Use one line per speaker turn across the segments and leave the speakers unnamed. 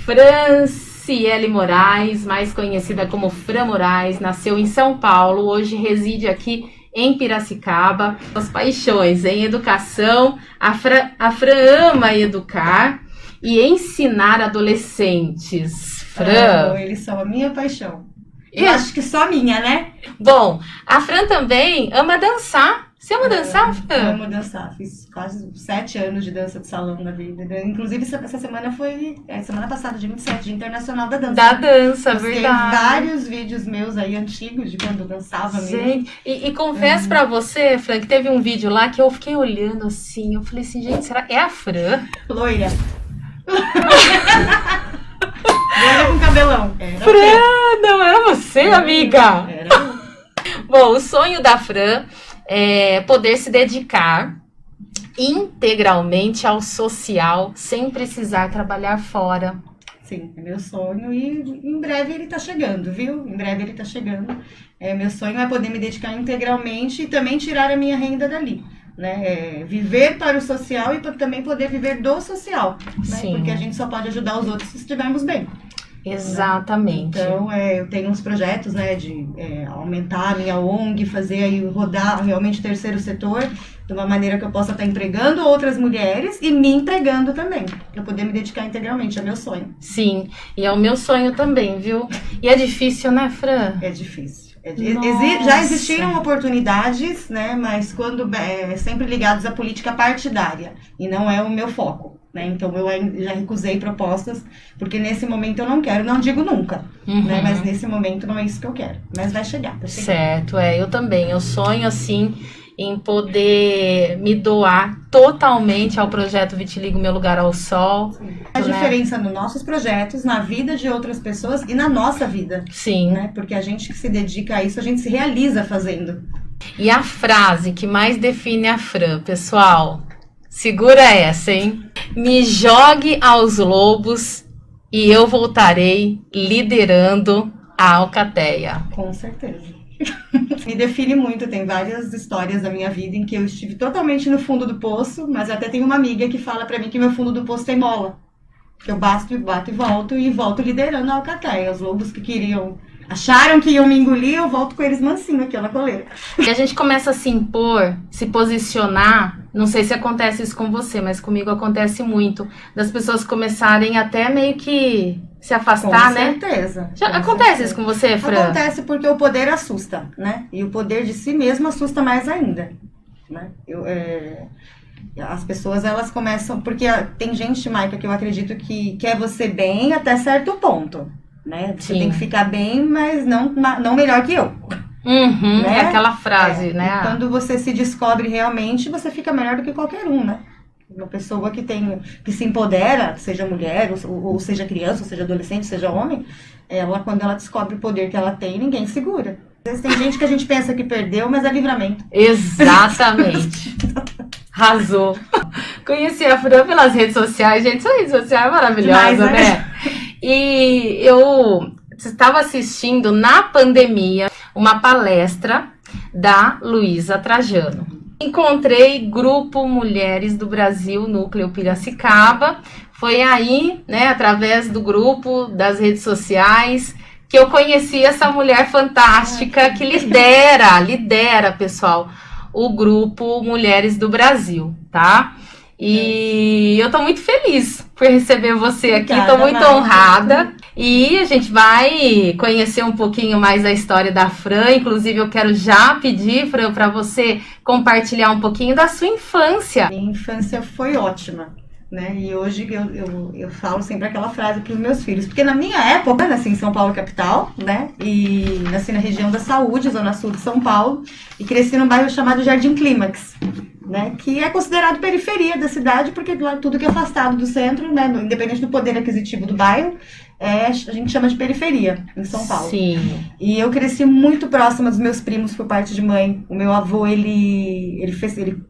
Franciele Moraes, mais conhecida como Fran Moraes, nasceu em São Paulo, hoje reside aqui em Piracicaba. As paixões em educação, a Fran ama educar e ensinar adolescentes. Fran.
Eles são a minha paixão. Eu acho que só minha, né?
Bom, a Fran também ama dançar. Você ama dançar, Fran?
Eu amo dançar. Fiz quase 7 anos de dança de salão na vida. Inclusive, essa semana foi... semana passada, dia 27, Dia Internacional da Dança.
Da dança,
Tem
verdade.
vários vídeos meus aí, antigos, de quando eu dançava mesmo.
Gente, e confesso pra você, Fran, que teve um vídeo lá que eu fiquei olhando assim, eu falei assim, gente, será que é a Fran?
Loira. Loira com cabelão. Era
Fran, não era você, amiga?
Era.
Bom, o sonho da Fran é poder se dedicar integralmente ao social, sem precisar trabalhar fora.
Sim, é meu sonho e em breve ele tá chegando, viu? Em breve ele tá chegando. Meu sonho é poder me dedicar integralmente e também tirar a minha renda dali. Né? Viver para o social e também poder viver do social. Né?
Sim.
Porque a gente só pode ajudar os outros se estivermos bem.
Exatamente.
Então, eu tenho uns projetos, né, de aumentar a minha ONG, fazer aí rodar realmente o terceiro setor, de uma maneira que eu possa estar empregando outras mulheres e me empregando também, para poder me dedicar integralmente, é meu sonho.
Sim, e é o meu sonho também, viu? E é difícil, né, Fran?
É difícil.
Nossa.
Já existiram oportunidades, né, mas quando sempre ligados à política partidária, e não é o meu foco. Né? Então eu já recusei propostas, porque nesse momento eu não quero, não digo nunca, né? Mas nesse momento não é isso que eu quero, mas vai chegar.
Certo, eu também, eu sonho assim em poder me doar totalmente ao projeto Vitiligo Meu Lugar ao Sol.
Sim. A diferença nos nossos projetos, na vida de outras pessoas e na nossa vida.
Sim.
Né? Porque a gente que se dedica a isso, a gente se realiza fazendo.
E a frase que mais define a Fran, pessoal, segura essa, hein? Me jogue aos lobos e eu voltarei liderando a Alcateia.
Com certeza. Me define muito, tem várias histórias da minha vida em que eu estive totalmente no fundo do poço, mas até tenho uma amiga que fala pra mim que meu fundo do poço tem mola. Que eu bato e volto liderando a Alcateia. Os lobos que acharam que iam me engolir, eu volto com eles mansinho aqui na coleira.
E a gente começa a se impor, se posicionar, não sei se acontece isso com você, mas comigo acontece muito, das pessoas começarem até meio que se afastar, né?
Com certeza.
Já acontece isso com você, Fran?
Acontece porque o poder assusta, né? E o poder de si mesmo assusta mais ainda, né? As pessoas, elas começam... Porque tem gente, Maica, que eu acredito que quer você bem até certo ponto. Né? Você tem que ficar bem, mas não melhor que eu.
Né?
É
aquela frase, né?
E quando você se descobre realmente, você fica melhor do que qualquer um, né? Uma pessoa que se empodera, seja mulher, ou seja criança, ou seja adolescente, seja homem, quando ela descobre o poder que ela tem, ninguém segura. Às vezes tem gente que a gente pensa que perdeu, mas é livramento.
Exatamente. Arrasou. Conheci a Fran pelas redes sociais, gente. Sua rede social é maravilhosa,
Demais,
né? E eu estava assistindo na pandemia uma palestra da Luísa Trajano. Encontrei Grupo Mulheres do Brasil, Núcleo Piracicaba. Foi aí, né, através do grupo, das redes sociais, que eu conheci essa mulher fantástica que lidera, pessoal, o Grupo Mulheres do Brasil, tá? E eu tô muito feliz por receber você aqui, tô muito honrada. E a gente vai conhecer um pouquinho mais a história da Fran. Inclusive, eu quero já pedir, Fran, para você compartilhar um pouquinho da sua infância.
Minha infância foi ótima, né? E hoje eu falo sempre aquela frase para os meus filhos. Porque na minha época, eu nasci em São Paulo, capital, né? E nasci na região da Saúde, zona sul de São Paulo. E cresci num bairro chamado Jardim Clímax. Né, que é considerado periferia da cidade, porque lá tudo que é afastado do centro, né, independente do poder aquisitivo do bairro, a gente chama de periferia em São Paulo.
Sim.
E eu cresci muito próxima dos meus primos por parte de mãe. O meu avô, ele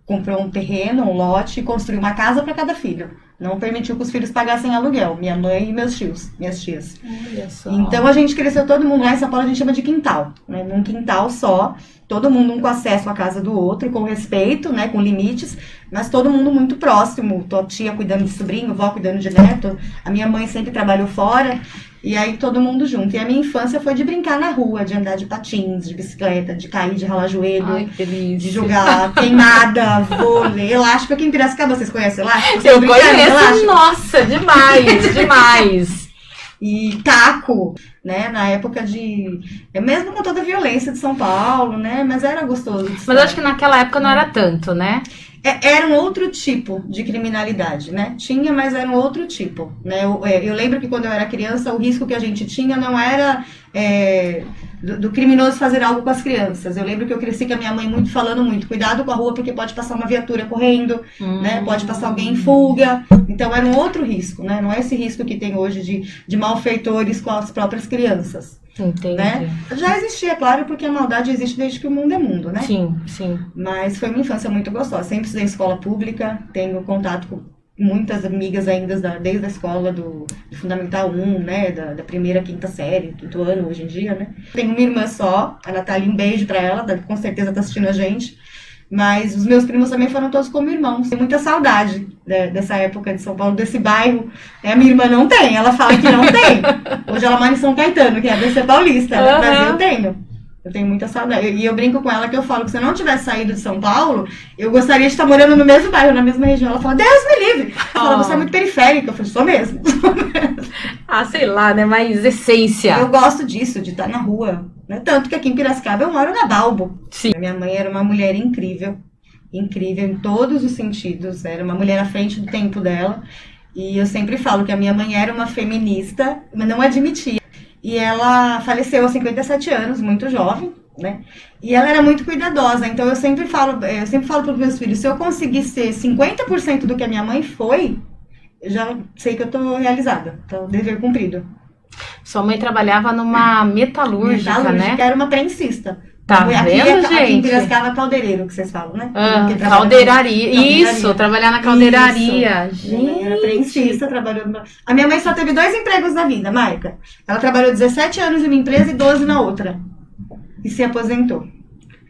comprou um terreno, um lote, e construiu uma casa para cada filho. Não permitiu que os filhos pagassem aluguel, minha mãe e minhas tias.
Olha só.
Então a gente cresceu todo mundo lá em São Paulo, a gente chama de quintal, né, num quintal só. todo mundo um com acesso à casa do outro, com respeito, né, com limites, mas todo mundo muito próximo, tua tia cuidando de sobrinho, vó cuidando de neto, a minha mãe sempre trabalhou fora, e aí todo mundo junto. E a minha infância foi de brincar na rua, de andar de patins, de bicicleta, de cair, de ralar joelho,
Ai, que delícia.
de jogar queimada, vôlei, elástico. Aqui em Piracicaba, vocês conhecem elástico?
Eu
Vocês brincaram de
conheço,
elástico?
nossa, demais, demais.
E taco, né, na época de... mesmo com toda a violência de São Paulo, né, mas era gostoso de
Mas
estar.
eu acho que naquela época não era tanto, né?
Era um outro tipo de criminalidade, né? Tinha, mas era um outro tipo, né? Eu lembro que quando eu era criança, o risco que a gente tinha não era do criminoso fazer algo com as crianças. Eu lembro que eu cresci com a minha mãe falando muito, cuidado com a rua porque pode passar uma viatura correndo, né? Pode passar alguém em fuga. Então era um outro risco, né? Não é esse risco que tem hoje de malfeitores com as próprias crianças.
Entendi.
Né? Já existia, claro, porque a maldade existe desde que o mundo é mundo, né?
Sim, sim.
Mas foi uma infância muito gostosa. Sempre estudei em escola pública, tenho contato com muitas amigas ainda desde a escola do Fundamental 1, né? Da primeira, quinta série, quinto ano hoje em dia, né? Tenho uma irmã só, a Natália, um beijo pra ela, com certeza tá assistindo a gente. Mas os meus primos também foram todos como irmãos. Tenho muita saudade dessa época de São Paulo, desse bairro. A minha irmã não tem, ela fala que não tem. Hoje ela mora em São Caetano, que é ABC Paulista, né? Mas eu tenho. Eu tenho muita saudade. E eu brinco com ela que eu falo que se eu não tivesse saído de São Paulo, eu gostaria de estar morando no mesmo bairro, na mesma região. Ela fala, Deus me livre. Ela fala, você é muito periférica. Eu falo, sou mesmo.
Ah, sei lá, né? Mais essência.
Eu gosto disso, de estar na rua. Né? Tanto que aqui em Piracicaba eu moro na Balbo.
Sim.
Minha mãe era uma mulher incrível. Incrível em todos os sentidos. Era uma mulher à frente do tempo dela. E eu sempre falo que a minha mãe era uma feminista, mas não admitia. E ela faleceu aos 57 anos, muito jovem, né? E ela era muito cuidadosa, então eu sempre falo para os meus filhos, se eu conseguir ser 50% do que a minha mãe foi, eu já sei que eu tô realizada, então dever cumprido.
Sua mãe trabalhava numa metalúrgica, né?
Era uma prensista.
Tá vendo,
Aqui em
gente?
Piracicaba, caldeireiro, que vocês falam, né?
Caldeiraria. Isso, trabalhar na caldeiraria.
Gente. Era
Gente.
prensista, trabalhou... A minha mãe só teve 2 empregos na vida, Maica. Ela trabalhou 17 anos em uma empresa e 12 na outra. E se aposentou.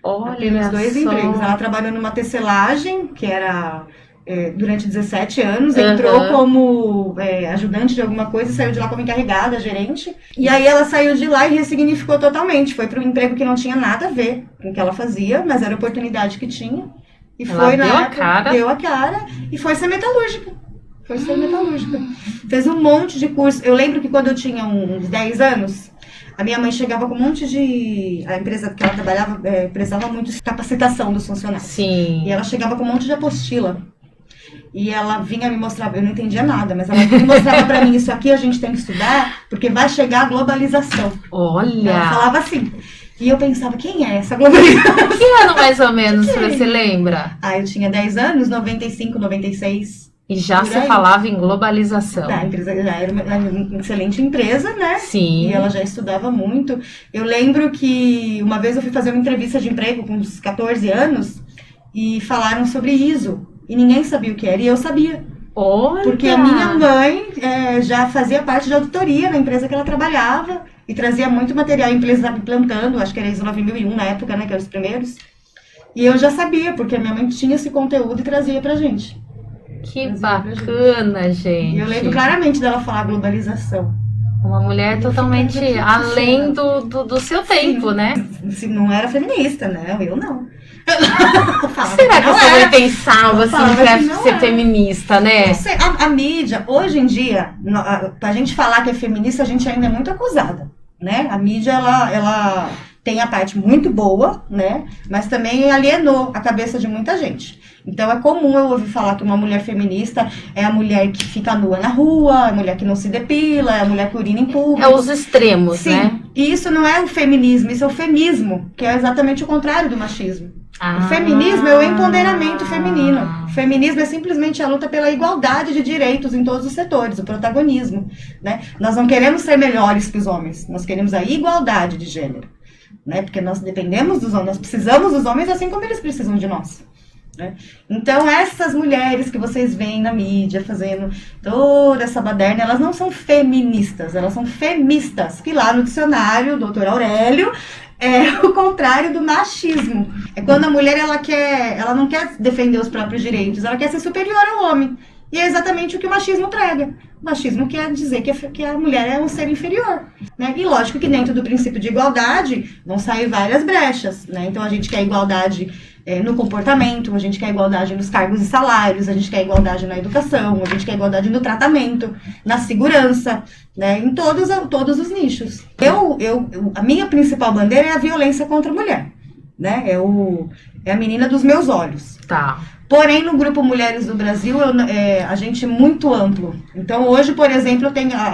Ela teve os 2 empregos. Ela trabalhou numa tecelagem, que era... durante 17 anos, entrou como ajudante de alguma coisa, saiu de lá como encarregada, gerente. E aí ela saiu de lá e ressignificou totalmente. Foi para um emprego que não tinha nada a ver com o que ela fazia, mas era a oportunidade que tinha. E
ela
foi
deu
a cara e foi ser metalúrgica. Fez um monte de curso. Eu lembro que quando eu tinha uns 10 anos, a minha mãe chegava com um monte de... A empresa que ela trabalhava precisava muito de capacitação dos funcionários.
Sim.
E ela chegava com um monte de apostila. E ela vinha me mostrar, eu não entendia nada, mas ela vinha mostrava pra mim, isso aqui a gente tem que estudar, porque vai chegar a globalização.
Olha!
Ela falava assim. E eu pensava, quem é essa globalização?
Que ano mais ou menos você lembra?
Eu tinha 10 anos, 95, 96.
E já se falava em globalização.
A empresa já era uma excelente empresa, né?
Sim.
E ela já estudava muito. Eu lembro que uma vez eu fui fazer uma entrevista de emprego com uns 14 anos e falaram sobre ISO. E ninguém sabia o que era, e eu sabia.
Olha!
Porque a minha mãe já fazia parte de auditoria na empresa que ela trabalhava e trazia muito material, a empresa estava implantando, acho que era ISO 9001 na época, né, que eram os primeiros. E eu já sabia, porque a minha mãe tinha esse conteúdo e trazia pra gente.
Que bacana, gente.
E eu lembro claramente dela falar globalização.
Uma mulher totalmente além do seu tempo, né?
Se não era feminista, né? Eu não.
Será que a sua mãe pensava assim, pra ser feminista, né?
A mídia, hoje em dia, pra gente falar que é feminista, a gente ainda é muito acusada, né? A mídia, ela tem a parte muito boa, né? Mas também alienou a cabeça de muita gente. Então é comum eu ouvir falar que uma mulher feminista é a mulher que fica nua na rua, a mulher que não se depila, é a mulher que urina em público.
É os extremos,
sim,
né?
E isso não é o feminismo, isso é o femismo, que é exatamente o contrário do machismo. O feminismo é o empoderamento feminino. O feminismo é simplesmente a luta pela igualdade de direitos em todos os setores, o protagonismo, né? Nós não queremos ser melhores que os homens, nós queremos a igualdade de gênero, né? Porque nós dependemos dos homens, nós precisamos dos homens assim como eles precisam de nós. né? Então, essas mulheres que vocês veem na mídia fazendo toda essa baderna, elas não são feministas, elas são femistas, que lá no dicionário, o doutor Aurélio, é o contrário do machismo. É quando a mulher ela não quer defender os próprios direitos, ela quer ser superior ao homem. E é exatamente o que o machismo prega. O machismo quer dizer que a mulher é um ser inferior, né? E lógico que dentro do princípio de igualdade vão sair várias brechas, né? Então a gente quer igualdade no comportamento, a gente quer igualdade nos cargos e salários, a gente quer igualdade na educação, a gente quer igualdade no tratamento, na segurança, né? Em todos os nichos. A minha principal bandeira é a violência contra a mulher, né? É a menina dos meus olhos.
Tá.
Porém, no Grupo Mulheres do Brasil, a gente é muito amplo. Então, hoje, por exemplo,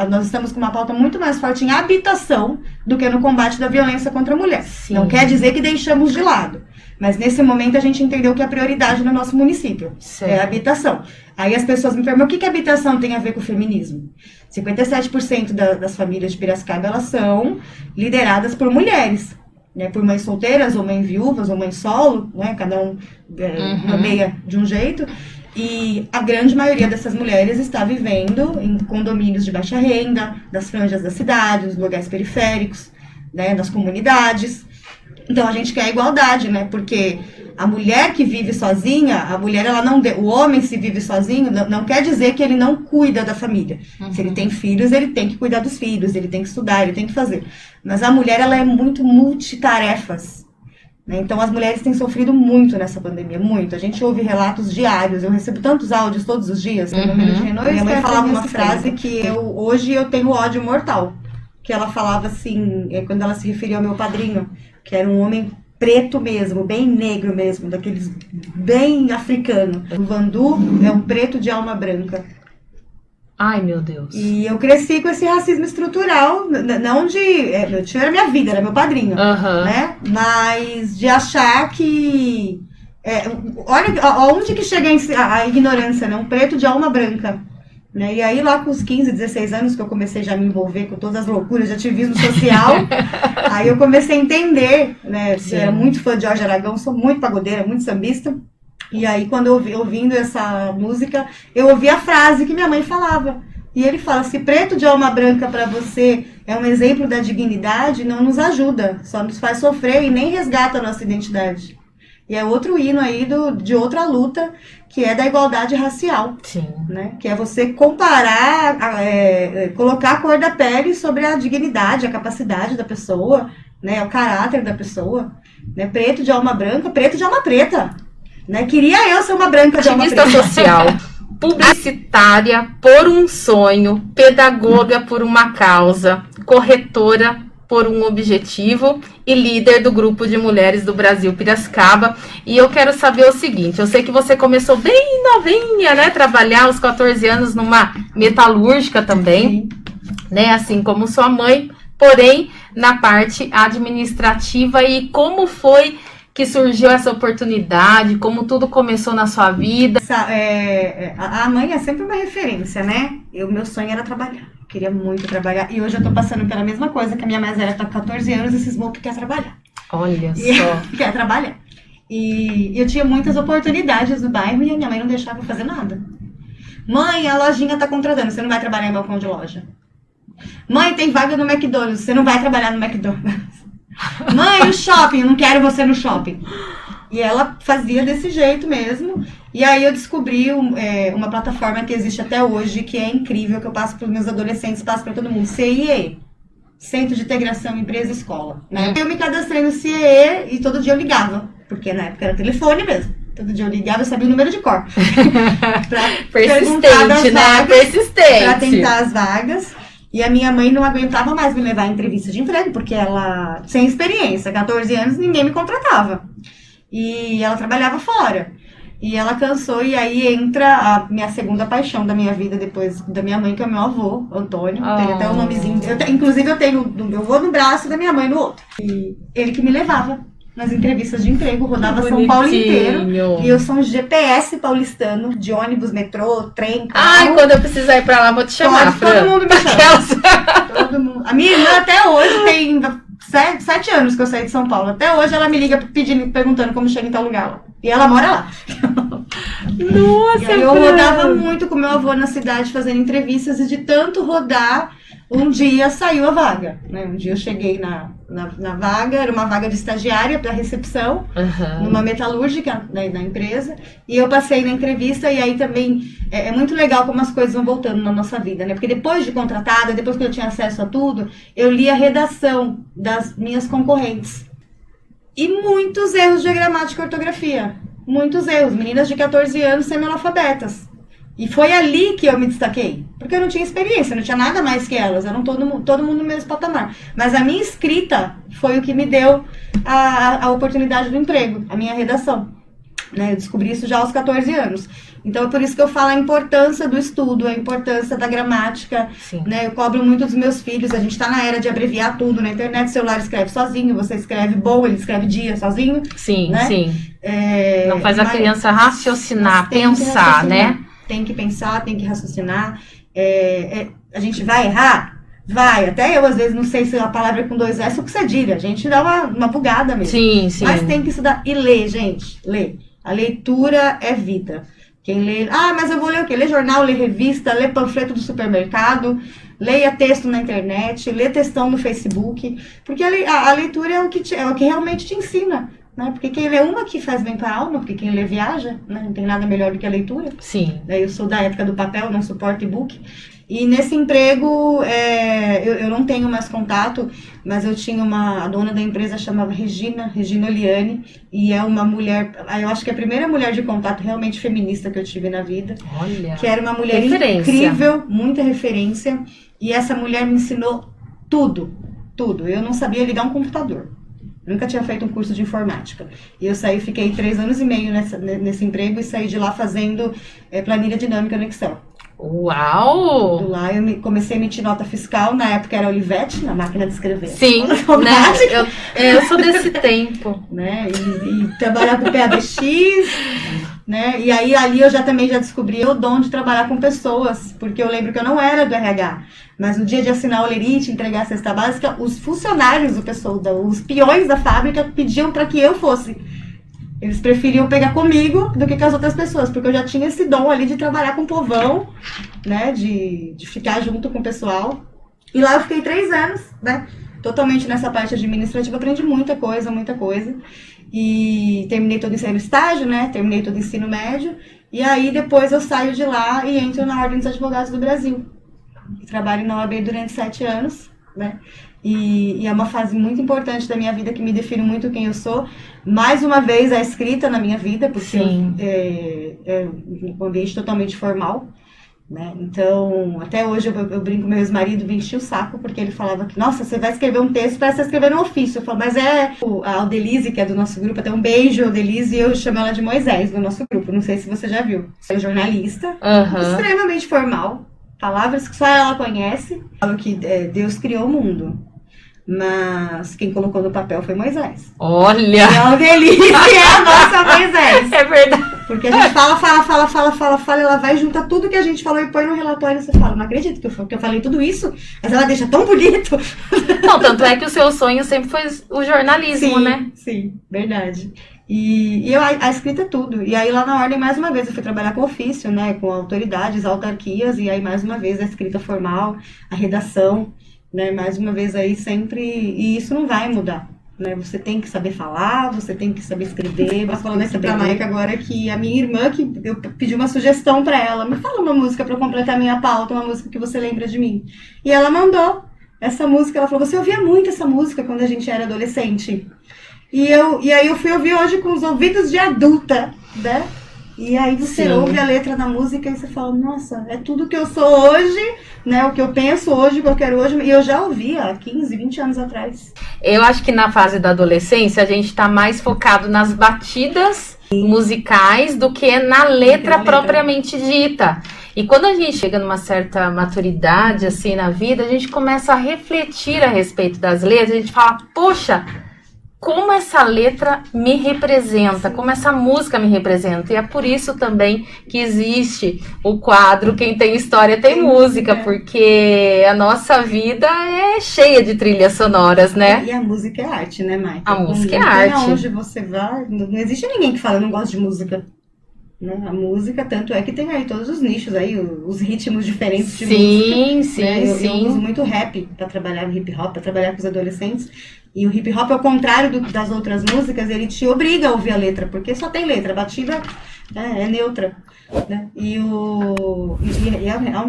nós estamos com uma pauta muito mais forte em habitação do que no combate da violência contra a mulher.
Sim.
Não quer dizer que deixamos de lado. Mas, nesse momento, a gente entendeu que a prioridade no nosso município é a habitação. Aí as pessoas me perguntam, o que a habitação tem a ver com o feminismo? 57% das famílias de Piracicaba, elas são lideradas por mulheres. Né, por mães solteiras, ou mães viúvas, ou mães solo, né, cada um nomeia de um jeito, e a grande maioria dessas mulheres está vivendo em condomínios de baixa renda, das franjas da cidade, dos lugares periféricos, né, das comunidades. Então a gente quer a igualdade, né, porque a mulher que vive sozinha, o homem se vive sozinho, não quer dizer que ele não cuida da família. Se ele tem filhos, ele tem que cuidar dos filhos, ele tem que estudar, ele tem que fazer. Mas a mulher, ela é muito multitarefas, né? Então as mulheres têm sofrido muito nessa pandemia, muito. A gente ouve relatos diários, eu recebo tantos áudios todos os dias. Minha mãe falava uma frase que hoje eu tenho ódio mortal. Que ela falava assim, quando ela se referia ao meu padrinho, que era um homem preto mesmo, bem negro mesmo, daqueles bem africano. O Vandu é um preto de alma branca.
Ai, meu Deus.
E eu cresci com esse racismo estrutural, não de... meu tio era minha vida, era meu padrinho, né? Mas de achar que... olha aonde que chega a ignorância, né? Um preto de alma branca. Né? E aí, lá com os 15, 16 anos, que eu comecei já a me envolver com todas as loucuras de ativismo social, aí eu comecei a entender, né? Eu era muito fã de Jorge Aragão, sou muito pagodeira, muito sambista. E aí, quando eu ouvindo essa música, eu ouvi a frase que minha mãe falava. E ele fala, se preto de alma branca para você é um exemplo da dignidade, não nos ajuda, só nos faz sofrer e nem resgata a nossa identidade. E é outro hino aí de outra luta, que é da igualdade racial.
Sim.
Né? Que é você comparar, colocar a cor da pele sobre a dignidade, a capacidade da pessoa, né? O caráter da pessoa. Né? Preto de alma branca, preto de alma preta. Né? Queria eu ser uma branca de alma preta.
Ativista social, publicitária por um sonho, pedagoga por uma causa, corretora por um objetivo e líder do grupo de mulheres do Brasil Piracicaba. E eu quero saber o seguinte, eu sei que você começou bem novinha, né, trabalhar aos 14 anos numa metalúrgica também, né, assim como sua mãe, porém na parte administrativa. E como foi que surgiu essa oportunidade, como tudo começou na sua vida?
A mãe é sempre uma referência, né? Meu sonho era trabalhar. Queria muito trabalhar. E hoje eu tô passando pela mesma coisa, que a minha mais velha tá com 14 anos e cismou que quer trabalhar.
Olha só.
Quer trabalhar. E eu tinha muitas oportunidades no bairro e a minha mãe não deixava eu fazer nada. Mãe, a lojinha tá contratando, você não vai trabalhar em balcão de loja. Mãe, tem vaga no McDonald's, você não vai trabalhar no McDonald's. Mãe, o shopping, eu não quero você no shopping. E ela fazia desse jeito mesmo. E aí eu descobri uma plataforma que existe até hoje, que é incrível, que eu passo para os meus adolescentes, passo para todo mundo. CIE, Centro de Integração Empresa Escola. Né? Eu me cadastrei no CIE e todo dia eu ligava, porque na época era telefone mesmo. Todo dia eu ligava, eu sabia o número de cor.
Persistente, né? Persistente.
Para tentar as vagas. E a minha mãe não aguentava mais me levar em entrevista de emprego, porque ela, sem experiência, 14 anos, ninguém me contratava. E ela trabalhava fora. E ela cansou, e aí entra a minha segunda paixão da minha vida, depois da minha mãe, que é o meu avô, Antônio. Tem até o nomezinho. Inclusive, eu tenho o meu avô no braço e da minha mãe no outro. E ele que me levava nas entrevistas de emprego, rodava São Paulo inteiro. E eu sou um GPS paulistano, de ônibus, metrô, trem, carro.
Ai, quando eu precisar ir pra lá, vou te chamar, Fran.
Todo mundo me chama. Todo mundo. A minha irmã até hoje tem 7 anos que eu saí de São Paulo. Até hoje ela me liga perguntando como chega em tal lugar. E ela mora lá.
Nossa,
e aí eu rodava muito com meu avô na cidade fazendo entrevistas e de tanto rodar, um dia saiu a vaga, né? Um dia eu cheguei na vaga, era uma vaga de estagiária para recepção, numa metalúrgica na empresa, e eu passei na entrevista, e aí também é muito legal como as coisas vão voltando na nossa vida, né? Porque depois de contratada, depois que eu tinha acesso a tudo, eu li a redação das minhas concorrentes. E muitos erros de gramática e ortografia. Muitos erros. Meninas de 14 anos semi-analfabetas. E foi ali que eu me destaquei. Porque eu não tinha experiência, não tinha nada mais que elas. Eram todo mundo no mesmo patamar. Mas a minha escrita foi o que me deu a oportunidade do emprego. A minha redação. Né? Eu descobri isso já aos 14 anos. Então é por isso que eu falo a importância do estudo, a importância da gramática. Né? Eu cobro muito dos meus filhos. A gente está na era de abreviar tudo na internet. O celular escreve sozinho, você escreve bom, ele escreve dia sozinho.
Sim,
né?
sim. Não faz a criança raciocinar, pensar, né?
Tem que pensar, tem que raciocinar. A gente vai errar? Vai. Até eu, às vezes, não sei se a palavra é com 2 S ou com cedilha. A gente dá uma bugada mesmo.
Sim, sim.
Mas tem que estudar e ler, gente. Ler. A leitura é vida. Quem lê... mas eu vou ler o quê? Ler jornal, ler revista, ler panfleto do supermercado, leia texto na internet, ler textão no Facebook. Porque a leitura é o que realmente te ensina. Né? Porque quem lê uma que faz bem para a alma, porque quem lê viaja, né? Não tem nada melhor do que a leitura.
Sim.
Eu sou da época do papel, não suporto e-book. E nesse emprego, eu não tenho mais contato, mas eu tinha a dona da empresa chamava Regina Oliane, e é uma mulher, eu acho que é a primeira mulher de contato realmente feminista que eu tive na vida.
Olha,
que era uma mulher incrível, muita referência, e essa mulher me ensinou tudo. Eu não sabia ligar um computador. Nunca tinha feito um curso de informática. E eu fiquei 3 anos e meio nesse emprego e saí de lá fazendo planilha dinâmica no Excel.
Uau!
Do lá eu comecei a emitir nota fiscal, na época era Olivetti, na máquina de escrever.
Sim, né? Eu sou desse tempo.
Né? E trabalhar com PABX, né? E aí ali eu também já descobri o dom de trabalhar com pessoas, porque eu lembro que eu não era do RH, mas no dia de assinar o lerite, entregar a cesta básica, os funcionários os peões da fábrica pediam para que eu fosse. Eles preferiam pegar comigo do que com as outras pessoas, porque eu já tinha esse dom ali de trabalhar com o povão, né, de ficar junto com o pessoal. E lá eu fiquei 3 anos, né, totalmente nessa parte administrativa, aprendi muita coisa. E terminei todo o estágio, né, terminei todo o ensino médio, e aí depois eu saio de lá e entro na Ordem dos Advogados do Brasil. Trabalho na OAB durante 7 anos, né. E é uma fase muito importante da minha vida que me define muito quem eu sou. Mais uma vez, a escrita na minha vida, porque é um ambiente totalmente formal. Né? Então, até hoje eu brinco com meu ex-marido, me enchi o saco, porque ele falava que, nossa, você vai escrever um texto, parece você escrever um ofício. Eu falo, mas a Aldelise, que é do nosso grupo, até um beijo, Aldelise, e eu chamo ela de Moisés, do nosso grupo. Não sei se você já viu. É jornalista, extremamente formal, palavras que só ela conhece. Falo que Deus criou o mundo. Mas quem colocou no papel foi Moisés.
Olha!
E a Aldelise é a nossa Moisés.
É verdade.
Porque a gente fala, ela vai juntar tudo que a gente falou e põe no relatório e você fala, não acredito que eu falei tudo isso, mas ela deixa tão bonito.
Não, tanto é que o seu sonho sempre foi o jornalismo, né?
Sim, verdade. E a escrita é tudo. E aí lá na Ordem, mais uma vez, eu fui trabalhar com ofício, né, com autoridades, autarquias, e aí mais uma vez a escrita formal, a redação, né, mais uma vez aí sempre, e isso não vai mudar. Né? Você tem que saber falar, você tem que saber escrever. Você falando aqui pra Maica agora que a minha irmã, que eu pedi uma sugestão pra ela, me fala uma música pra completar a minha pauta, uma música que você lembra de mim. E ela mandou essa música, ela falou, você ouvia muito essa música quando a gente era adolescente. E aí eu fui ouvir hoje com os ouvidos de adulta, né? E aí você ouve a letra da música e você fala, nossa, é tudo que eu sou hoje, né? O que eu penso hoje, o que eu quero hoje. E eu já ouvia há 15, 20 anos atrás.
Eu acho que na fase da adolescência a gente tá mais focado nas batidas musicais do que na letra propriamente dita. E quando a gente chega numa certa maturidade assim na vida, a gente começa a refletir a respeito das letras, a gente fala, poxa, como essa letra me representa, como essa música me representa. E é por isso também que existe o quadro Quem Tem História Tem Música, porque a nossa vida é cheia de trilhas sonoras, né?
E a música é arte, né, Maika?
A música é arte.
Onde você vai, não existe ninguém que fala, eu não gosto de música. Né? A música, tanto é que tem aí todos os nichos aí, os ritmos diferentes de música.
Sim,
Eu uso muito rap para trabalhar no hip hop, para trabalhar com os adolescentes. E o hip hop, ao contrário das outras músicas, ele te obriga a ouvir a letra, porque só tem letra, a batida é neutra. Né?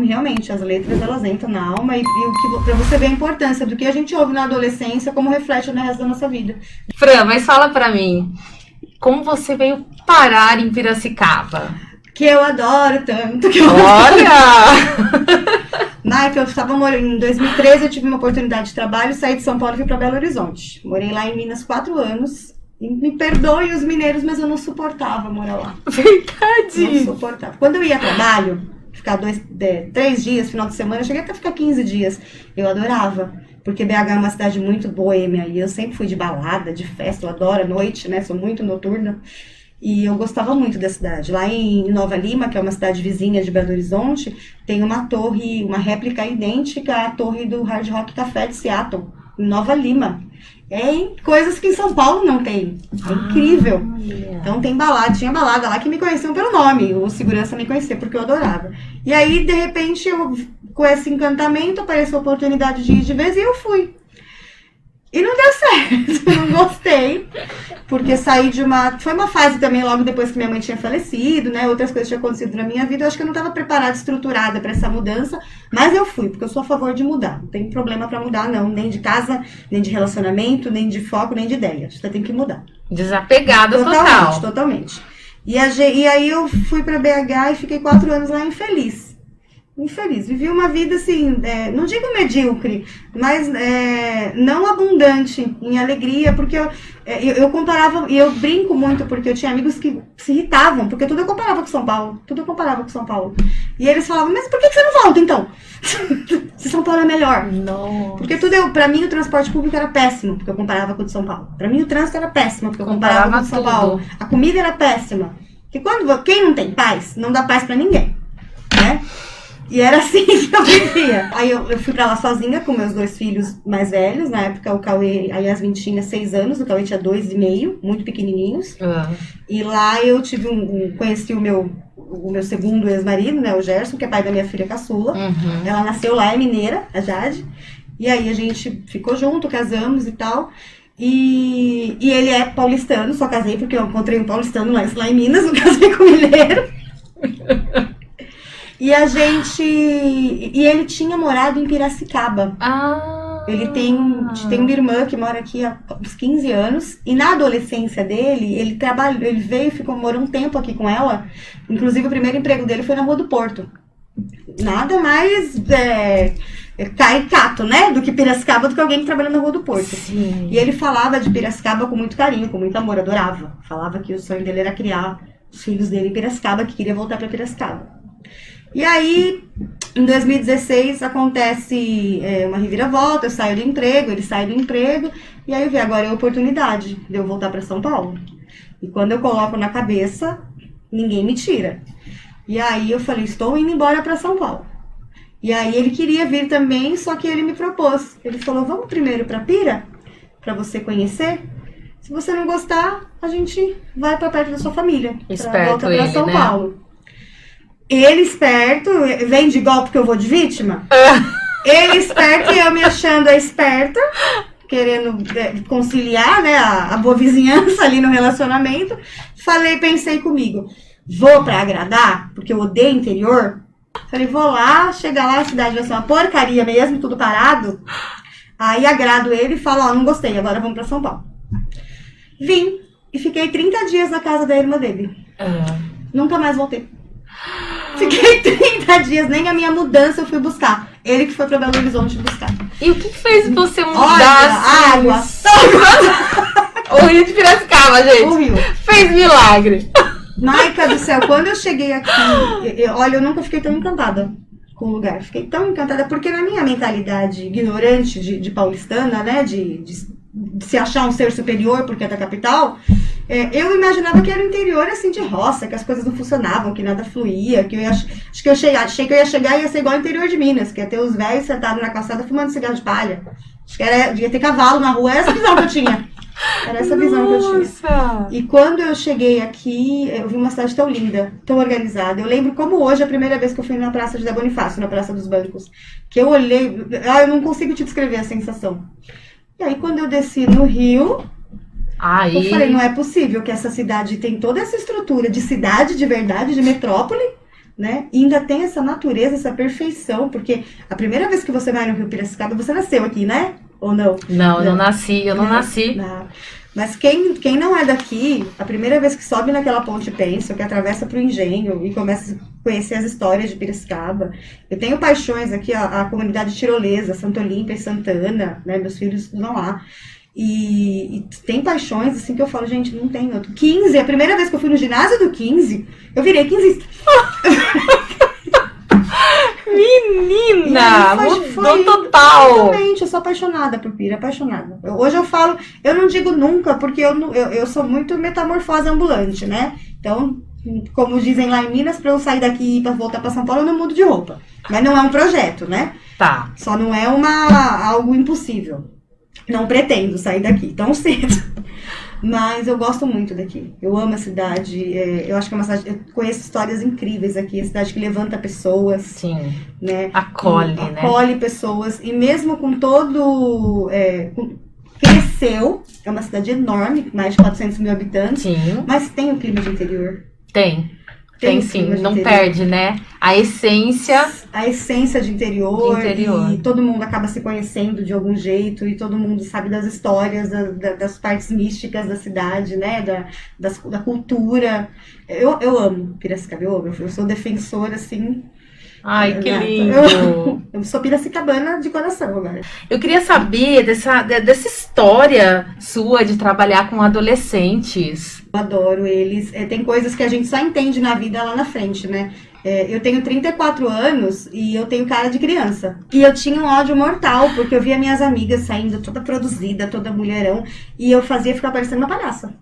Realmente, as letras, elas entram na alma, e para você ver a importância do que a gente ouve na adolescência, como reflete no resto da nossa vida.
Fran, mas fala para mim, como você veio parar em Piracicaba?
Que eu adoro tanto.
Olha!
Maika, eu estava morando em 2013, eu tive uma oportunidade de trabalho, saí de São Paulo e fui para Belo Horizonte. Morei lá em Minas 4 anos. E me perdoem os mineiros, mas eu não suportava morar lá.
Verdade!
Não suportava. Quando eu ia a trabalho, ficar 3 dias, final de semana, eu cheguei até a ficar 15 dias. Eu adorava, porque BH é uma cidade muito boêmia, e eu sempre fui de balada, de festa, eu adoro a noite, né? Sou muito noturna. E eu gostava muito da cidade. Lá em Nova Lima, que é uma cidade vizinha de Belo Horizonte, tem uma torre, uma réplica idêntica à torre do Hard Rock Café de Seattle, em Nova Lima. Coisas que em São Paulo não tem. É incrível. Então tinha balada lá que me conheciam pelo nome. O segurança me conhecia porque eu adorava. E aí, de repente, com esse encantamento, apareceu a oportunidade de ir de vez e eu fui. E não deu certo, eu não gostei, porque saí foi uma fase também logo depois que minha mãe tinha falecido, né, outras coisas tinham acontecido na minha vida, eu acho que eu não estava preparada, estruturada para essa mudança, mas eu fui, porque eu sou a favor de mudar, não tem problema para mudar não, nem de casa, nem de relacionamento, nem de foco, nem de ideia, você tem que mudar.
Desapegada total.
Totalmente. E aí eu fui para BH e fiquei 4 anos lá infeliz. Vivi uma vida assim, não digo medíocre, mas não abundante em alegria, porque eu comparava, e eu brinco muito, porque eu tinha amigos que se irritavam, porque tudo eu comparava com São Paulo, E eles falavam, mas por que você não volta então? Se São Paulo é melhor.
Nossa.
Porque pra mim o transporte público era péssimo, porque eu comparava com o de São Paulo. Pra mim o trânsito era péssimo, porque eu comparava com o de São Paulo. A comida era péssima. Porque quem não tem paz, não dá paz pra ninguém, né? E era assim que eu vivia. Aí eu fui pra lá sozinha com meus 2 filhos mais velhos. Na época o Cauê, a Yasmin tinha 6 anos, o Cauê tinha 2,5, muito pequenininhos. E lá eu conheci o meu segundo ex-marido, né, o Gerson, que é pai da minha filha caçula. Ela nasceu lá, é mineira, a Jade. E aí a gente ficou junto, casamos e tal. E ele é paulistano, só casei porque eu encontrei um paulistano lá em Minas, não casei com um mineiro. E ele tinha morado em Piracicaba. Ele tem uma irmã que mora aqui há uns 15 anos. E na adolescência dele, ele veio e morou um tempo aqui com ela. Inclusive, o primeiro emprego dele foi na Rua do Porto. Nada mais caricato, né? Do que Piracicaba, do que alguém que trabalha na Rua do Porto.
Sim.
E ele falava de Piracicaba com muito carinho, com muito amor, adorava. Falava que o sonho dele era criar os filhos dele em Piracicaba, que queria voltar para Piracicaba. E aí, em 2016, acontece uma reviravolta, eu saio do emprego, ele sai do emprego, e aí eu vi, agora é a oportunidade de eu voltar para São Paulo. E quando eu coloco na cabeça, ninguém me tira. E aí eu falei, estou indo embora para São Paulo. E aí ele queria vir também, só que ele me propôs. Ele falou, vamos primeiro para Pira, para você conhecer? Se você não gostar, a gente vai para perto da sua família.
Esperto
volta para São
né?
Paulo. Ele esperto, vem de golpe que eu vou de vítima. Ele esperto e eu me achando a esperta, querendo conciliar, né, a boa vizinhança ali no relacionamento. Pensei comigo, vou pra agradar, porque eu odeio interior. Falei, vou lá, chegar lá, a cidade vai ser uma porcaria mesmo, tudo parado. Aí agrado ele e falo, não gostei, agora vamos pra São Paulo. Vim e fiquei 30 dias na casa da irmã dele. Nunca mais voltei. Fiquei 30 dias, nem a minha mudança eu fui buscar. Ele que foi pra Belo Horizonte buscar.
E o que fez você mudar?
Olha, água.
O Rio de Piracicaba, gente.
O Rio.
Fez milagre.
Maika do céu, quando eu cheguei aqui, eu nunca fiquei tão encantada com o lugar. Fiquei tão encantada, porque na minha mentalidade ignorante de paulistana, né, se achar um ser superior porque é da capital, eu imaginava que era o interior, assim, de roça, que as coisas não funcionavam, que nada fluía, que achei que eu ia chegar e ia ser igual ao interior de Minas, que ia ter os velhos sentados na calçada fumando cigarro de palha. Acho que devia ter cavalo na rua, era essa visão que eu tinha. Era essa visão que eu tinha. E quando eu cheguei aqui, eu vi uma cidade tão linda, tão organizada. Eu lembro como hoje, a primeira vez que eu fui na Praça de José Bonifácio, na Praça dos Bancos, que eu olhei, eu não consigo te descrever a sensação. E aí, quando eu desci no Rio, eu falei, não é possível que essa cidade tem toda essa estrutura de cidade de verdade, de metrópole, né? E ainda tem essa natureza, essa perfeição, porque a primeira vez que você vai no Rio Piracicaba, você nasceu aqui, né? Ou não?
Não, eu não nasci,
Não. Mas quem não é daqui, a primeira vez que sobe naquela ponte Pêncil, que atravessa para o Engenho e começa a conhecer as histórias de Piracicaba. Eu tenho paixões aqui, a comunidade tirolesa, Santo Olímpia e Santana, né? Meus filhos estudam lá. E tem paixões, assim, que eu falo, gente, não tem outro. 15, a primeira vez que eu fui no ginásio do 15, eu virei 15.
Menina, mudou total.
Totalmente, eu sou apaixonada por Pira, apaixonada. Hoje eu falo, eu não digo nunca, porque eu sou muito metamorfose ambulante, né? Então, como dizem lá em Minas, pra eu sair daqui e voltar pra São Paulo, eu não mudo de roupa. Mas não é um projeto, né?
Tá.
Só não é algo impossível. Não pretendo sair daqui tão cedo. Mas eu gosto muito daqui. Eu amo a cidade. Eu acho que é uma cidade. Eu conheço histórias incríveis aqui. É uma cidade que levanta pessoas.
Sim.
Né?
Acolhe, né?
Acolhe pessoas. E mesmo com todo. Cresceu. É uma cidade enorme, mais de 400 mil habitantes.
Sim.
Mas tem o clima de interior.
Tem sim, não perde, né? A essência
de interior. E todo mundo acaba se conhecendo de algum jeito, e todo mundo sabe das histórias, das partes místicas da cidade, né? Da cultura. Eu amo Piracicaba, eu sou defensora, assim.
Ai, que lindo!
Eu sou piracicabana de coração agora.
Eu queria saber dessa história sua de trabalhar com adolescentes.
Eu adoro eles. Tem coisas que a gente só entende na vida lá na frente, né? Eu tenho 34 anos e eu tenho cara de criança. E eu tinha um ódio mortal, porque eu via minhas amigas saindo toda produzida, toda mulherão, e eu ficar parecendo uma palhaça.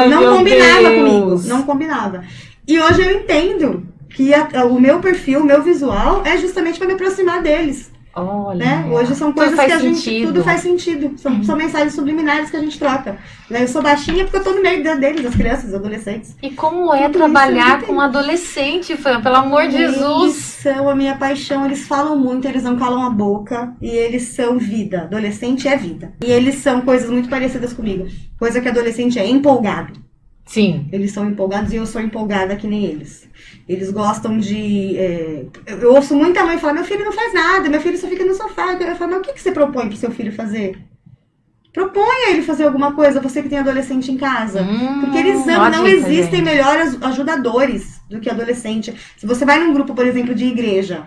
Não combinava comigo, não combinava. E hoje eu entendo que o meu perfil, o meu visual é justamente para me aproximar deles.
Olha,
né? Hoje são coisas que a gente... Tudo faz sentido. São mensagens subliminares que a gente troca. Eu sou baixinha porque eu tô no meio deles, das crianças, dos adolescentes.
E como é trabalhar com adolescente, Fran? Pelo amor de Jesus!
Eles são a minha paixão. Eles falam muito, eles não calam a boca. E eles são vida. Adolescente é vida. E eles são coisas muito parecidas comigo. Coisa que adolescente é empolgado.
Sim.
Eles são empolgados e eu sou empolgada que nem eles. Eles gostam de... Eu ouço muita mãe falar, meu filho não faz nada, meu filho só fica no sofá. Eu falo, mas o que você propõe pro seu filho fazer? Proponha ele fazer alguma coisa, você que tem adolescente em casa. Porque eles amam, não existem melhores ajudadores do que adolescente. Se você vai num grupo, por exemplo, de igreja,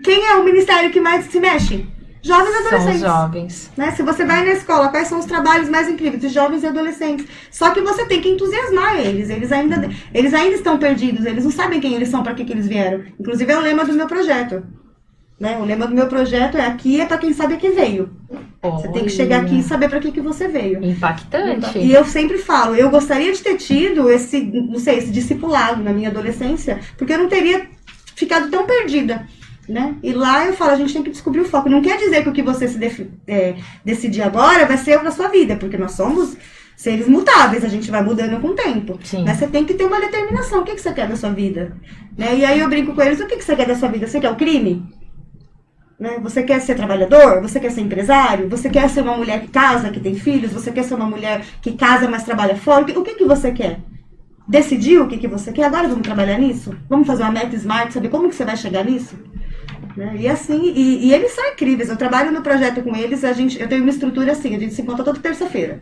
quem é o ministério que mais se mexe? Jovens e adolescentes.
São jovens.
Né? Se você vai na escola, quais são os trabalhos mais incríveis de jovens e adolescentes? Só que você tem que entusiasmar eles. Eles ainda estão perdidos, eles não sabem quem eles são, para que eles vieram. Inclusive é o lema do meu projeto. Né? O lema do meu projeto é aqui é para quem sabe que veio. Você tem que chegar aqui e saber para que você veio.
Impactante.
E eu sempre falo, eu gostaria de ter tido esse discipulado na minha adolescência, porque eu não teria ficado tão perdida. Né? E lá eu falo, a gente tem que descobrir o foco. Não quer dizer que o que você decidir agora vai ser para sua vida, porque nós somos seres mutáveis, a gente vai mudando com o tempo.
Sim.
Mas você tem que ter uma determinação. O que você quer da sua vida? Né? E aí eu brinco com eles, o que você quer da sua vida? Você quer o crime? Né? Você quer ser trabalhador? Você quer ser empresário? Você quer ser uma mulher que casa, que tem filhos? Você quer ser uma mulher que casa, mas trabalha fora? O que você quer? Decidiu o que você quer? Agora vamos trabalhar nisso? Vamos fazer uma meta smart, saber como que você vai chegar nisso? Né? E assim, e eles são incríveis. Eu trabalho no projeto com eles, eu tenho uma estrutura assim, a gente se encontra toda terça-feira.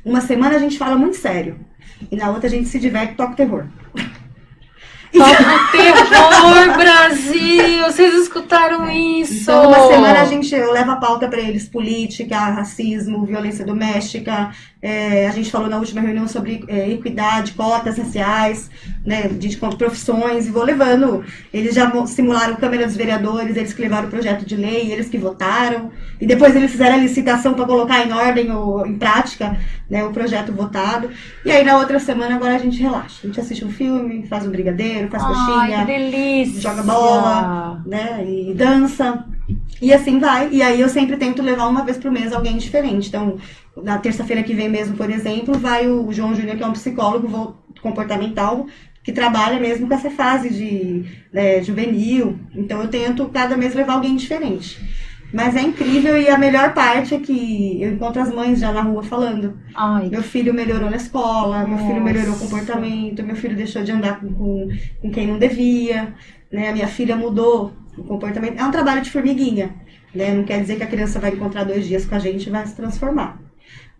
Uma semana a gente fala muito sério. E na outra a gente se diverte e toca terror.
Toca terror, Brasil! Vocês escutaram isso?
Então, uma semana eu levo a pauta para eles: política, racismo, violência doméstica, A gente falou na última reunião sobre equidade, cotas raciais, né, de profissões, e vou levando. Eles já simularam a Câmara dos Vereadores, eles que levaram o projeto de lei, eles que votaram, e depois eles fizeram a licitação para colocar em ordem ou em prática, né, o projeto votado. E aí na outra semana agora a gente relaxa. A gente assiste um filme, faz um brigadeiro, faz coxinha,
que delícia.
Joga bola, né, e dança. E assim vai. E aí eu sempre tento levar uma vez por mês alguém diferente. Então, na terça-feira que vem mesmo, por exemplo, vai o João Júnior, que é um psicólogo comportamental, que trabalha mesmo com essa fase de juvenil. Então eu tento cada mês levar alguém diferente. Mas é incrível, e a melhor parte é que eu encontro as mães já na rua falando. Meu filho melhorou na escola, meu filho melhorou o comportamento, meu filho deixou de andar com quem não devia, né? A minha filha mudou o comportamento. É um trabalho de formiguinha, né? Não quer dizer que a criança vai encontrar 2 dias com a gente e vai se transformar.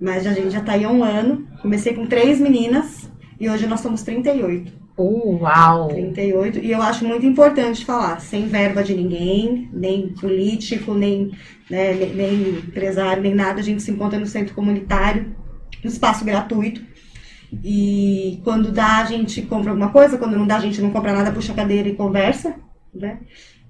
Mas a gente já está aí há 1 ano. Comecei com 3 meninas e hoje nós somos 38.
Uau!
38. E eu acho muito importante falar, sem verba de ninguém, nem político, nem empresário, nem nada. A gente se encontra no centro comunitário, no espaço gratuito. E quando dá, a gente compra alguma coisa. Quando não dá, a gente não compra nada, puxa a cadeira e conversa, né?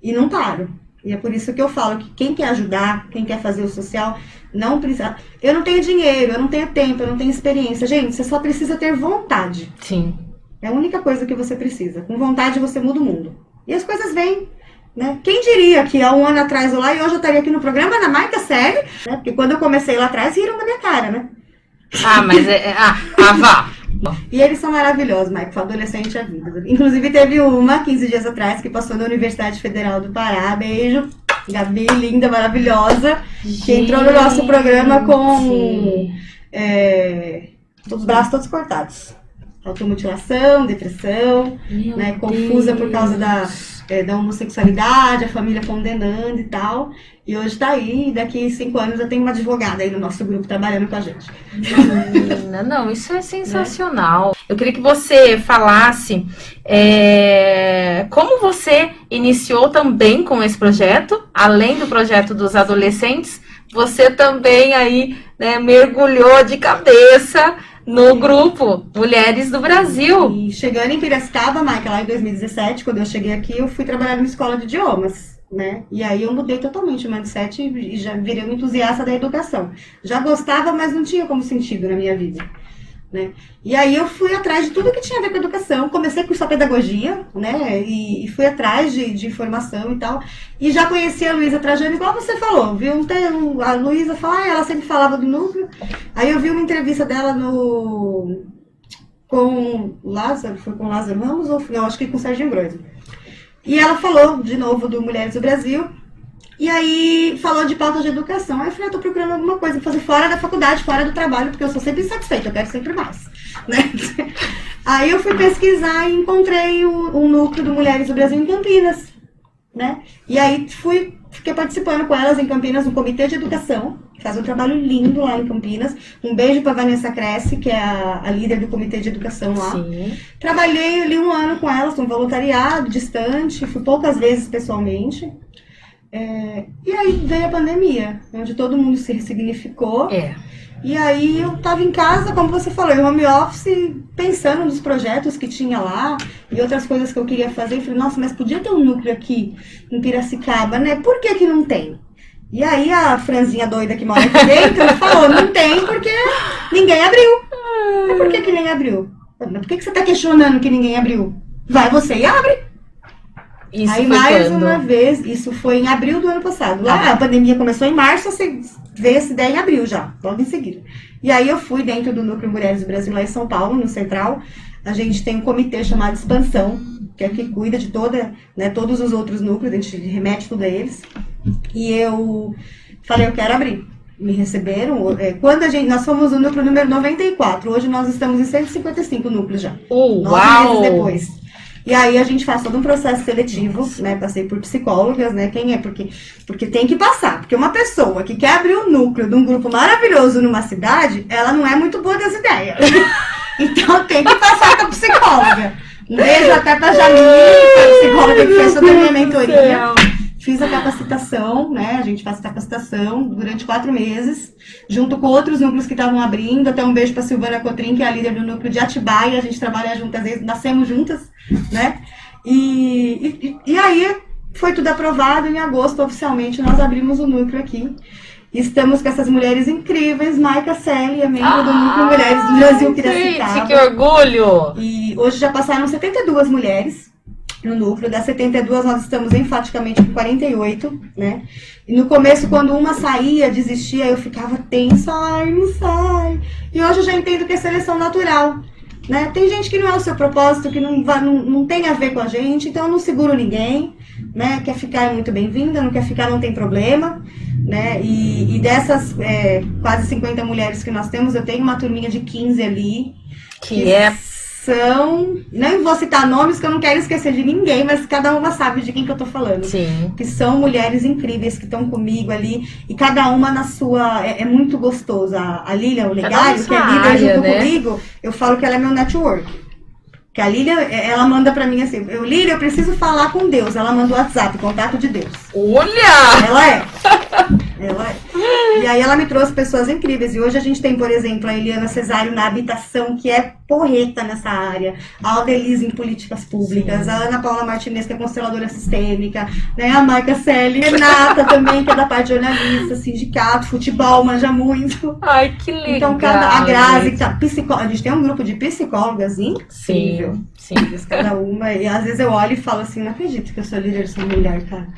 E não paro. E é por isso que eu falo que quem quer ajudar, quem quer fazer o social, não precisa... Eu não tenho dinheiro, eu não tenho tempo, eu não tenho experiência. Gente, você só precisa ter vontade.
Sim.
É a única coisa que você precisa. Com vontade você muda o mundo. E as coisas vêm, né? Quem diria que há 1 ano atrás ou lá, e hoje eu estaria aqui no programa na Marca Série, né? Porque quando eu comecei lá atrás, riram da minha cara, né?
Mas vá.
E eles são maravilhosos, Mike, adolescente é vida. Inclusive teve uma, 15 dias atrás, que passou na Universidade Federal do Pará, beijo, Gabi, linda, maravilhosa, que entrou no nosso programa com os braços todos cortados. Automutilação, depressão, né, confusa por causa da homossexualidade, a família condenando e tal. E hoje tá aí, daqui 5 anos eu tenho uma advogada aí no nosso grupo trabalhando com a gente.
Não, isso é sensacional. Né? Eu queria que você falasse como você iniciou também com esse projeto, além do projeto dos adolescentes, você também aí, né, mergulhou de cabeça no grupo Mulheres do Brasil.
E chegando em Piracicaba, Maica, lá em 2017, quando eu cheguei aqui, eu fui trabalhar numa escola de idiomas, né? E aí eu mudei totalmente o mindset e já virei uma entusiasta da educação. Já gostava, mas não tinha como sentido na minha vida, né? E aí eu fui atrás de tudo que tinha a ver com educação. Comecei a cursar pedagogia, né? E fui atrás de informação e tal. E já conheci a Luísa Trajano, igual você falou, viu? A Luísa fala, ela sempre falava do núcleo. Aí eu vi uma entrevista dela com Lázaro, foi com Lázaro Ramos ou não, acho que com Serginho Groisman. E ela falou de novo do Mulheres do Brasil. E aí falou de pauta de educação. Aí eu falei, eu tô procurando alguma coisa pra fazer fora da faculdade, fora do trabalho, porque eu sou sempre insatisfeita, eu quero sempre mais, né? Aí eu fui pesquisar e encontrei um núcleo do Mulheres do Brasil em Campinas, né? E aí fiquei participando com elas em Campinas no Comitê de Educação, que faz um trabalho lindo lá em Campinas. Um beijo pra Vanessa Cresce, que é a líder do Comitê de Educação lá. Sim. Trabalhei ali 1 ano com elas, um voluntariado distante, fui poucas vezes pessoalmente. E aí veio a pandemia, onde todo mundo se ressignificou. E aí eu tava em casa, como você falou, em home office, pensando nos projetos que tinha lá e outras coisas que eu queria fazer. E falei, nossa, mas podia ter um núcleo aqui em Piracicaba, né? Por que que não tem? E aí a franzinha doida que mora aqui dentro falou, não tem porque ninguém abriu. Mas por que que ninguém abriu? Mas por que que você tá questionando que ninguém abriu? Vai você e abre.
Isso
aí mais uma vez, isso foi em abril do ano passado. Lá a pandemia começou em março, você veio essa ideia em abril já, logo em seguida. E aí eu fui dentro do Núcleo Mulheres do Brasil lá em São Paulo, no Central. A gente tem um comitê chamado Expansão, que é que cuida de todos os outros núcleos, a gente remete tudo a eles. E eu falei, eu quero abrir. Me receberam. Nós fomos o núcleo número 94, hoje nós estamos em 155 núcleos já. 9 meses depois. E aí a gente faz todo um processo seletivo, né? Passei por psicólogas, né? Quem é? Porque tem que passar. Porque uma pessoa que quer abrir um núcleo de um grupo maravilhoso numa cidade, ela não é muito boa das ideias. Então tem que passar com a psicóloga. Um beijo até pra Jamile, que é a psicóloga que fez toda a minha mentoria. fiz a capacitação, né? A gente faz capacitação durante 4 meses, junto com outros núcleos que estavam abrindo. Até um beijo para Silvana Cotrim, que é a líder do núcleo de Atibaia. A gente trabalha juntas, nascemos juntas, né? E aí foi tudo aprovado. Em agosto, oficialmente, nós abrimos o núcleo aqui. Estamos com essas mulheres incríveis, Maica Celi, a membro do Núcleo Mulheres do Brasil Piracicaba.
Gente, que orgulho!
E hoje já passaram 72 mulheres no núcleo. Das 72, nós estamos enfaticamente com 48, né? E no começo, quando uma saía, desistia, eu ficava tensa, ai, não sai. E hoje eu já entendo que é seleção natural, né? Tem gente que não é o seu propósito, que não tem a ver com a gente, então eu não seguro ninguém, né? Quer ficar é muito bem-vinda, não quer ficar não tem problema, né? E dessas quase 50 mulheres que nós temos, eu tenho uma turminha de 15 ali.
Que
são... Nem vou citar nomes, que eu não quero esquecer de ninguém, mas cada uma sabe de quem que eu tô falando.
Sim.
Que são mulheres incríveis, que estão comigo ali, e cada uma na sua... É muito gostoso. A Lília, o Legário, que é líder junto comigo, eu falo que ela é meu network. Que a Lília, ela manda pra mim assim, Lília, eu preciso falar com Deus. Ela manda o WhatsApp, contato de Deus.
Olha!
Ela é. E aí ela me trouxe pessoas incríveis. E hoje a gente tem, por exemplo, a Eliana Cesário na habitação, que é porreta nessa área. A Aldelise em políticas públicas. Sim. A Ana Paula Martinez, que é consteladora sistêmica. Né? A Maica Celi. Renata também, que é da parte jornalista, sindicato, futebol, manja muito.
Ai, que legal.
Então, a Grazi, que tá a gente tem um grupo de psicólogas incrível.
Sim.
Cada uma. E às vezes eu olho e falo assim, não acredito que eu sou líder dessa mulher, cara.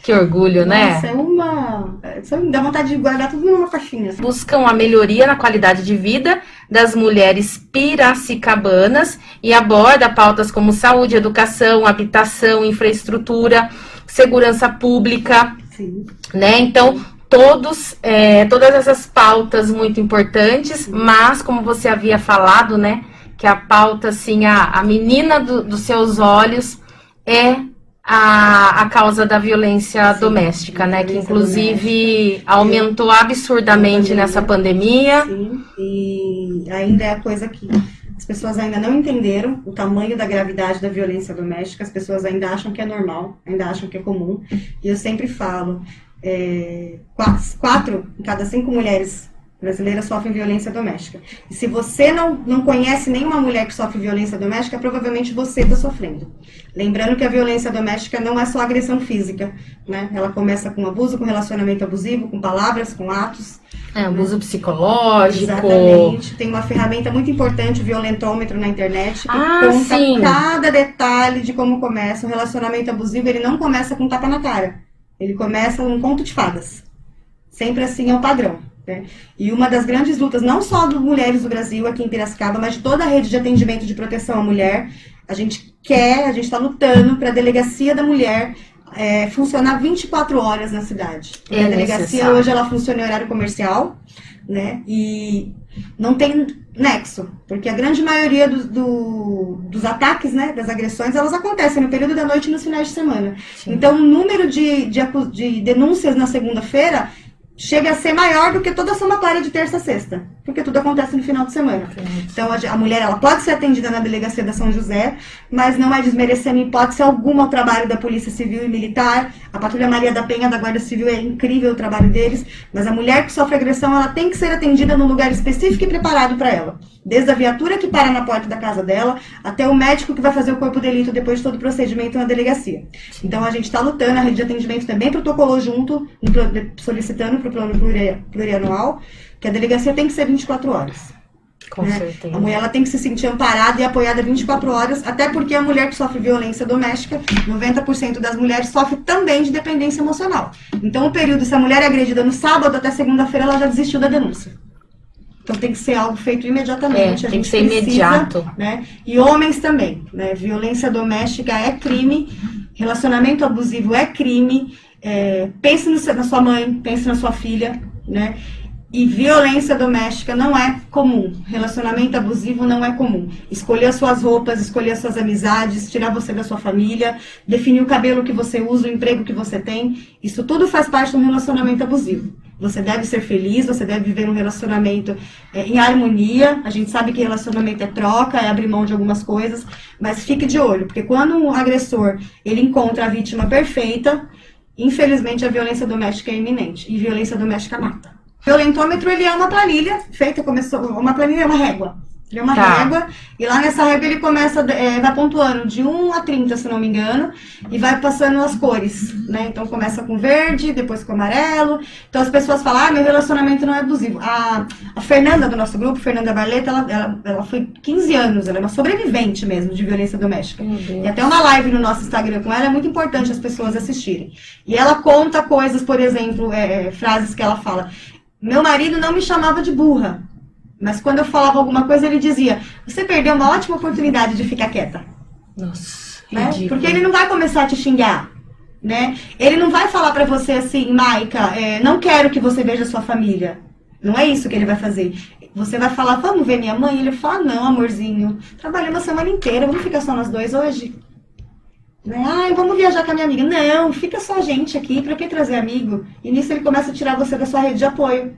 Que orgulho, né?
Nossa, dá vontade de guardar tudo numa caixinha. Assim.
Buscam a melhoria na qualidade de vida das mulheres piracicabanas e aborda pautas como saúde, educação, habitação, infraestrutura, segurança pública.
Sim.
Né? Então, todas essas pautas muito importantes, mas como você havia falado, né? Que a pauta, assim, a menina dos seus olhos é a causa da violência doméstica, né? Que inclusive aumentou absurdamente nessa pandemia.
Sim, e ainda é a coisa que as pessoas ainda não entenderam o tamanho da gravidade da violência doméstica, as pessoas ainda acham que é normal, ainda acham que é comum. E eu sempre falo, 4 em cada 5 mulheres brasileiras sofrem violência doméstica. E se você não conhece nenhuma mulher que sofre violência doméstica, provavelmente você está sofrendo. Lembrando que a violência doméstica não é só agressão física, né? Ela começa com abuso, com relacionamento abusivo, com palavras, com atos.
Abuso psicológico.
Exatamente. Tem uma ferramenta muito importante, o violentômetro na internet, que conta cada detalhe de como começa. O relacionamento abusivo, ele não começa com tapa na cara. Ele começa um conto de fadas. Sempre assim é o padrão. E uma das grandes lutas, não só das mulheres do Brasil, aqui em Piracicaba, mas de toda a rede de atendimento de proteção à mulher, a gente está lutando para a Delegacia da Mulher funcionar 24 horas na cidade. Porque a delegacia hoje ela funciona em horário comercial, né? E não tem nexo, porque a grande maioria dos ataques, né, das agressões, elas acontecem no período da noite e nos finais de semana. Sim. Então, o número de denúncias na segunda-feira chega a ser maior do que toda a somatória de terça a sexta, porque tudo acontece no final de semana. Então, a mulher ela pode ser atendida na delegacia da São José, mas não é desmerecendo em hipótese alguma o trabalho da Polícia Civil e Militar. A Patrulha Maria da Penha da Guarda Civil é incrível o trabalho deles, mas a mulher que sofre agressão, ela tem que ser atendida num lugar específico e preparado para ela. Desde a viatura que para na porta da casa dela, até o médico que vai fazer o corpo de delito depois de todo o procedimento na delegacia. Então, a gente está lutando, a rede de atendimento também protocolou junto, solicitando para o plano plurianual, que a delegacia tem que ser 24 horas.
Com certeza.
A mulher ela tem que se sentir amparada e apoiada 24 horas, até porque a mulher que sofre violência doméstica, 90% das mulheres sofre também de dependência emocional. Então, o período, se a mulher é agredida no sábado, até segunda-feira, ela já desistiu da denúncia. Então tem que ser algo feito imediatamente.
Tem que ser imediato.
Né? E homens também. Né? Violência doméstica é crime, relacionamento abusivo é crime. Pense na sua mãe, pense na sua filha. Né? E violência doméstica não é comum. Relacionamento abusivo não é comum. Escolher as suas roupas, escolher as suas amizades, tirar você da sua família, definir o cabelo que você usa, o emprego que você tem. Isso tudo faz parte de um relacionamento abusivo. Você deve ser feliz, você deve viver um relacionamento em harmonia. A gente sabe que relacionamento é troca, é abrir mão de algumas coisas, mas fique de olho, porque quando um agressor ele encontra a vítima perfeita, infelizmente a violência doméstica é iminente, e violência doméstica mata. O violentômetro ele é uma planilha feita, uma planilha é uma régua. Ele é uma régua, e lá nessa régua ele começa, vai pontuando de 1 a 30, se não me engano, e vai passando as cores, né? Então começa com verde, depois com amarelo. Então as pessoas falam, meu relacionamento não é abusivo. A Fernanda do nosso grupo, Fernanda Barleta, ela foi 15 anos, ela é uma sobrevivente mesmo de violência doméstica. E até uma live no nosso Instagram com ela é muito importante as pessoas assistirem. E ela conta coisas, por exemplo, frases que ela fala. Meu marido não me chamava de burra. Mas quando eu falava alguma coisa, ele dizia, você perdeu uma ótima oportunidade de ficar quieta.
Nossa,
né? Porque ele não vai começar a te xingar, né? Ele não vai falar pra você assim, Maica, não quero que você veja sua família. Não é isso que ele vai fazer. Você vai falar, vamos ver minha mãe? Ele fala, não, amorzinho, trabalhei uma semana inteira, vamos ficar só nós dois hoje? Né? Ai, vamos viajar com a minha amiga. Não, fica só a gente aqui, pra que trazer amigo? E nisso ele começa a tirar você da sua rede de apoio.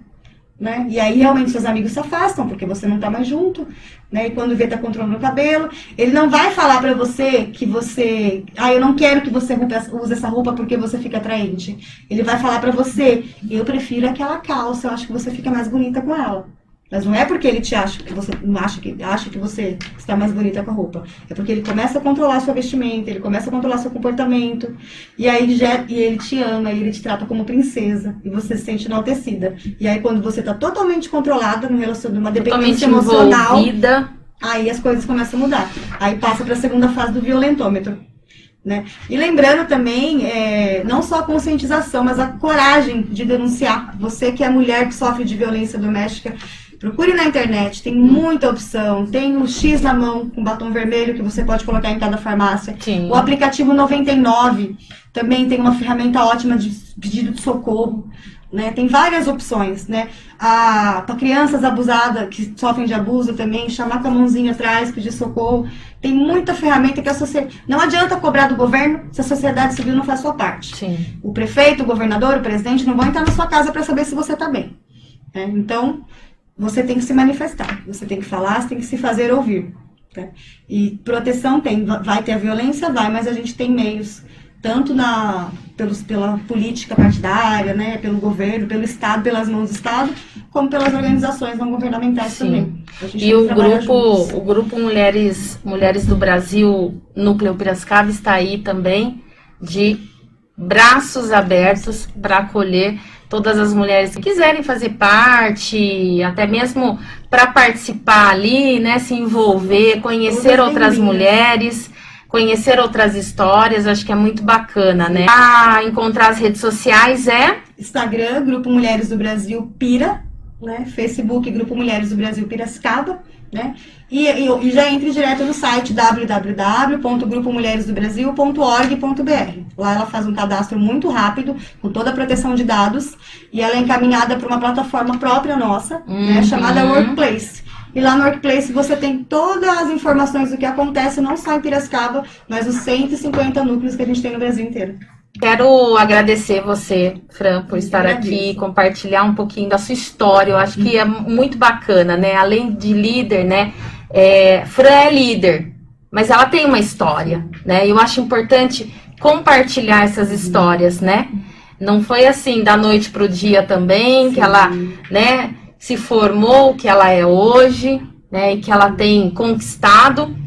Né? E aí realmente seus amigos se afastam, porque você não tá mais junto, né? E quando vê, tá controlando o cabelo. Ele não vai falar pra você que você... eu não quero que você use essa roupa porque você fica atraente. Ele vai falar pra você, eu prefiro aquela calça, eu acho que você fica mais bonita com ela. Mas não é porque ele te acha que você não acha que você está mais bonita com a roupa. É porque ele começa a controlar sua vestimenta, ele começa a controlar seu comportamento. E aí ele te ama, e ele te trata como princesa. E você se sente enaltecida. E aí quando você está totalmente controlada no relacionamento, numa dependência emocional, envolvida, aí as coisas começam a mudar. Aí passa para a segunda fase do violentômetro. Né? E lembrando também, não só a conscientização, mas a coragem de denunciar. Você que é mulher que sofre de violência doméstica, procure na internet, tem muita opção. Tem o X na mão com batom vermelho que você pode colocar em cada farmácia.
Sim.
O aplicativo 99 também tem uma ferramenta ótima de pedido de socorro. Né? Tem várias opções. Né? Para crianças abusadas que sofrem de abuso também, chamar com a mãozinha atrás, pedir socorro. Tem muita ferramenta que a sociedade... Não adianta cobrar do governo se a sociedade civil não faz a sua parte.
Sim.
O prefeito, o governador, o presidente não vão entrar na sua casa para saber se você está bem. Né? Então... você tem que se manifestar, você tem que falar, você tem que se fazer ouvir. Tá? E proteção vai ter a violência, mas a gente tem meios, tanto pela política partidária, né, pelo governo, pelo Estado, pelas mãos do Estado, como pelas organizações não governamentais. Sim. Também.
E o grupo Mulheres do Brasil, Núcleo Piracicaba, está aí também de braços abertos para acolher todas as mulheres que quiserem fazer parte, até mesmo para participar ali, né, se envolver, conhecer outras mulheres, conhecer outras histórias, acho que é muito bacana, né? Para encontrar as redes sociais
Instagram, Grupo Mulheres do Brasil Pira, né? Facebook, Grupo Mulheres do Brasil Piracicaba, né? E já entre direto no site www.grupomulheresdobrasil.org.br. Lá ela faz um cadastro muito rápido, com toda a proteção de dados, e ela é encaminhada para uma plataforma própria nossa, né, chamada Workplace. E lá no Workplace você tem todas as informações do que acontece, não só em Piracicaba, mas os 150 núcleos que a gente tem no Brasil inteiro.
Quero agradecer você, Fran, por estar aqui, compartilhar um pouquinho da sua história. Eu acho que é muito bacana, né? Além de líder, né? Fran é líder, mas ela tem uma história, né? Eu acho importante compartilhar essas histórias, né? Não foi assim da noite pro dia também. Sim. Que ela, né, se formou o que ela é hoje, né? E que ela tem conquistado.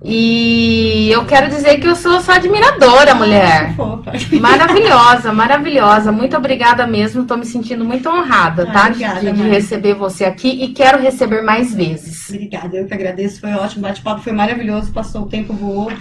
E eu quero dizer que eu sou sua admiradora, mulher. Maravilhosa, maravilhosa. Muito obrigada mesmo. Estou me sentindo muito honrada, tá? Obrigada, de receber você aqui e quero receber mais vezes.
Obrigada, eu que agradeço. Foi ótimo. O bate-papo foi maravilhoso. Passou o tempo, voou.